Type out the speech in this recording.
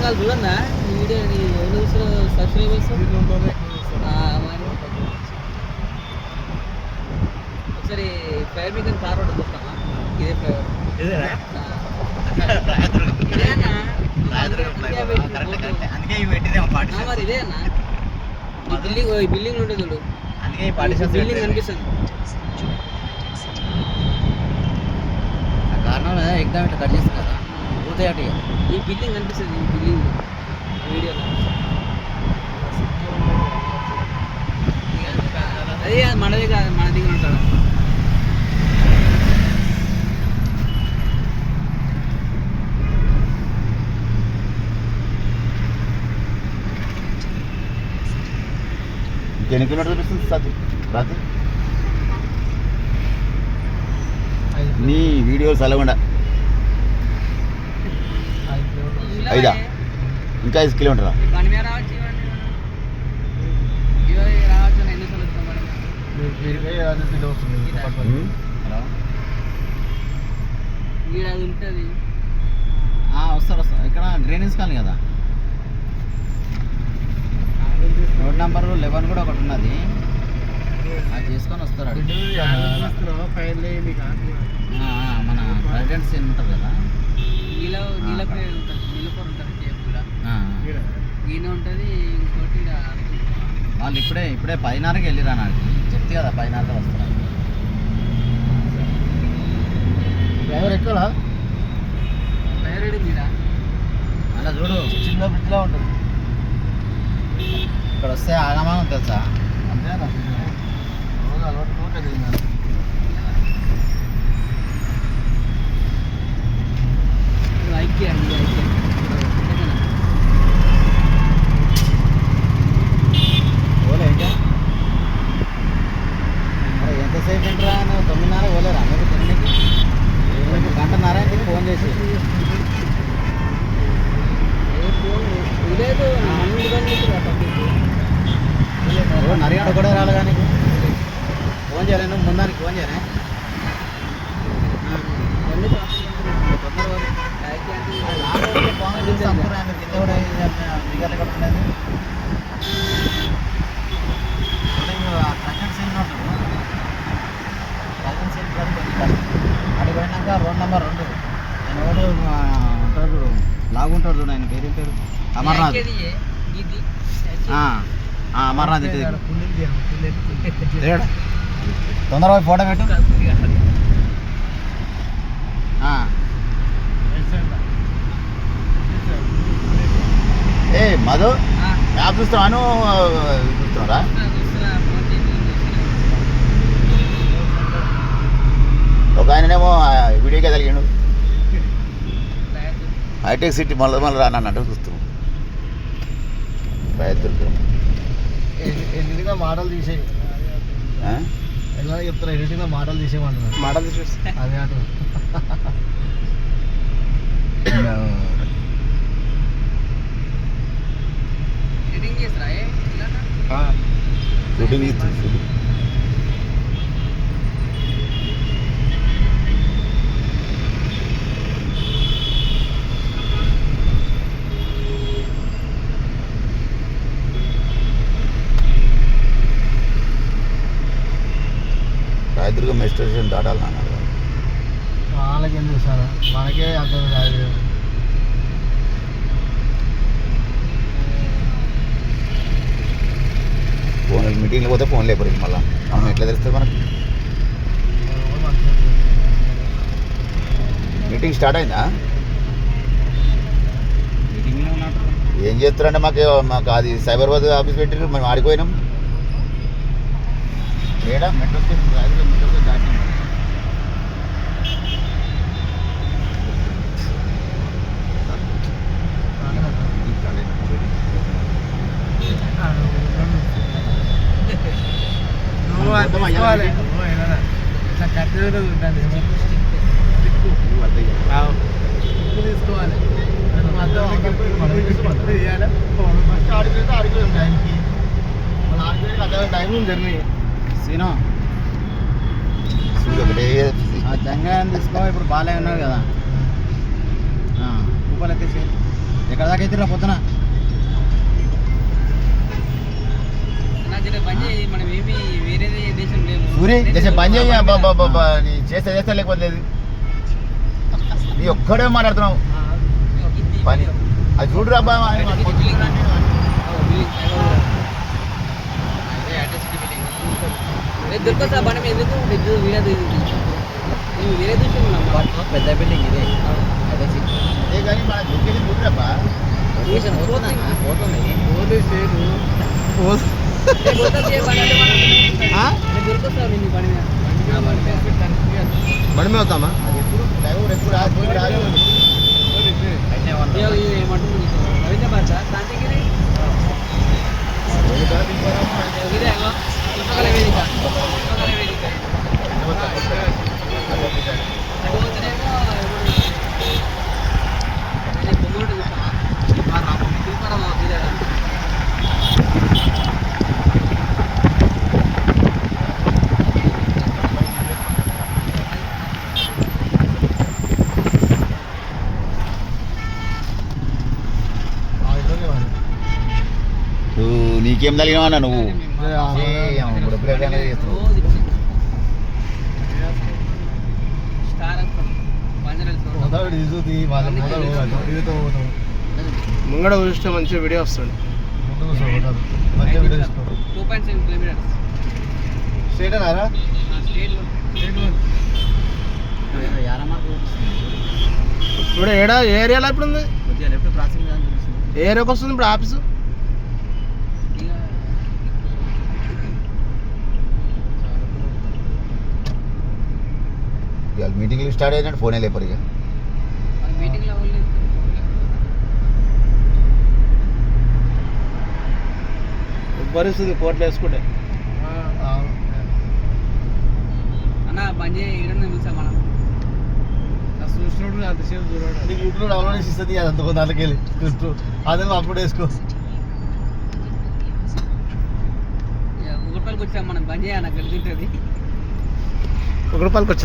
వాళ్ళు చూడన్నా ఈ వీడియో ఎవరు చూస్తారు సబ్స్క్రైబర్స్ ఒకసారి ఫైర్ మీకు కార్ రోడ్ చూస్తామా ఇదే ఫ్లైఓవర్ మరి ఇదే అన్న ఈ బిల్డింగ్ ఉంటుంది చూడు బిల్డింగ్ కనిపిస్తుంది కారణం ఎగ్జామ్ ఇట్లా కట్ చేస్తుంది కదా పోతాయి అటు ఈ బిల్డింగ్ కనిపిస్తుంది ఈ బిల్డింగ్ వీడియోలో అదే మనది కాదు మన దగ్గర ఉంటాడు ఎన్ని కిలోమీటర్లు చూపిస్తుంది సార్ రాత్రి నీ వీడియోలు చల్లకుండా 5 ఇంకా 5 కిలోమీటరా బండి మీద రావచ్చు రావచ్చు ఎన్నిసార్లు అది ఉంటుంది వస్తారు ఇక్కడ గ్రీనింగ్స్ కాలనీ కదా రోడ్ నెంబర్ 11 కూడా ఒకటి ఉన్నది అది చేసుకొని వస్తారు మన ప్రెసిడెంట్స్ ఉంటుంది కదా నీలపూర్ ఉంటుంది కేపులా ఈయన ఉంటుంది ఇంకోటి వాళ్ళు ఇప్పుడే 10:30కి వెళ్ళిరా నాకు చెప్తే కదా 10:30 వస్తారు డ్రైవర్ ఎక్కడ డ్రైవర్ మీద అలా చూడు చిన్న బ్రిడ్జ్లో ఉంటుంది ఇక్కడ వస్తే ఆగమానం తెలుసా అంతే ఐక్య ఓలే ఇంకా మరి ఎంతసేపు ఏంట్రా నువ్వు 9:30 ఓలేరా మీరు తినడానికి 1:30 ఇంటికి ఫోన్ చేసి నరిగాడు కూడా రాలి కానీ ఫోన్ చేయలేను ముందానికి ఫోన్ చేయలే అడిగి పోయినాక రోడ్ నెంబర్ 2 నేను ఒకటి ఉంటాడు చూడు లాగుంటాడు చూడు ఆయన పేరు అమర్నాథ్ అమర్నాథ్ తొందరగా ఫోటో పెట్టు ఏ మధు మ్యాప్ చూస్తాను చూస్తున్నారా ఒక ఆయననేమో వీడియోకే కలిగాడు హైటెక్ సిటీ మళ్ళీ రానన్నట్టు చూస్తున్నాం ఎన్నిటిగా మోడల్ తీసేయి ఎలా చెప్తారు ఎన్నిటిగా మోడల్ తీసేయమంటున్నారు మోడల్ తీసేసి అదే అటు ఎడిటింగ్ చేస్తారా shooting shooting Rayadurgam metro station దాటాలి అన్నారు వాళ్ళకి ఎందుకు సార్ మనకే అర్థం కాదు ఫోన్ మీటింగ్లో పోతే ఫోన్ లేపరు మళ్ళీ మనం ఎట్లా తెలుస్తుంది మనకి మీటింగ్ స్టార్ట్ అయిందా మీటింగ్లో ఉన్నట్టు ఏం చేస్తారంటే మాకు అది సైబరాబాద్ ఆఫీస్ పెట్టి మేము ఆడిపోయినాం ఏడా metro station Rayadurgam metro station దాటినాం ఇట్లా కట్టేది ఉంటుంది తీసుకోవాలి టైంకి మన ఆడిపోయి టైం జర్నీ సీనో ఒకటే జంగాన్ని తీసుకో ఇప్పుడు బాగాలే ఉన్నారు కదా కూపలు ఎత్తేసి ఎక్కడ దాకా అయితే పొద్దున అన్నా జర బంద్ చేయి, మనం ఏమి వేరే దేశం లేము. సూరి చేసే పని చేయ నీ చేస్తే లేకపోతే లేదు నీ ఒక్కడే మాట్లాడుతున్నావు హిందీ పని అది చూడురా అబ్బా దొరకొస్తా బండి మీద ఎందుకు వీడియో నేను వేరే చూస్తున్నాం పెద్ద బిల్డింగ్ ఇదే అదే అదే కానీ మన లొకేషన్ చూడురాబ్బా పోతుంది దొరకొస్తా నేను బండి మీద బండి మీద వస్తామా అది ఎప్పుడు డ్రైవర్ ఎప్పుడు రాదు ఏమంటుంది రవీంద్రబాద్ శాంతిగిరి ఇదే పుస్తకాల వేదిక పుస్తకాల వేదిక అటు పోతేనేమో బొమ్మడు చూస్తామా తిరుపరం ఇదే నీకేం తగినవన్నా నువ్వు స్టార్ ముంగడ చూస్తే మంచి వీడియో వస్తుంది 2.7 కిలోమీటర్స్ స్టేట్ ఇప్పుడు ఏడా ఏరియాలో ఇప్పుడు ఉంది కొద్దిగా లెఫ్ట్ క్రాసింగ్ ఏ ఏరియాకి వస్తుంది ఇప్పుడు ఆఫీసు ఇవాళ మీటింగ్లు స్టార్ట్ అయినట్టు ఫోనే లేపరు ఇక మీటింగ్లో భరిస్తుంది కోట్లు వేసుకుంటే అన్న బంద్ చేయి ఈడనే చూసా మనం చూసినప్పుడు అంతసేపు చూడడం నీకు యూట్యూబ్ డౌన్లోడ్ చేసి ఇస్తుంది అది అంత దాంట్లోకి వెళ్ళి స్క్రిప్ట్ అదే అప్లోడ్ చేసుకో ఒకటిపల్లికి వచ్చాం మనం బంద్ చేయాలి నాకు తెలిసింటుంది ₹1 వచ్చాం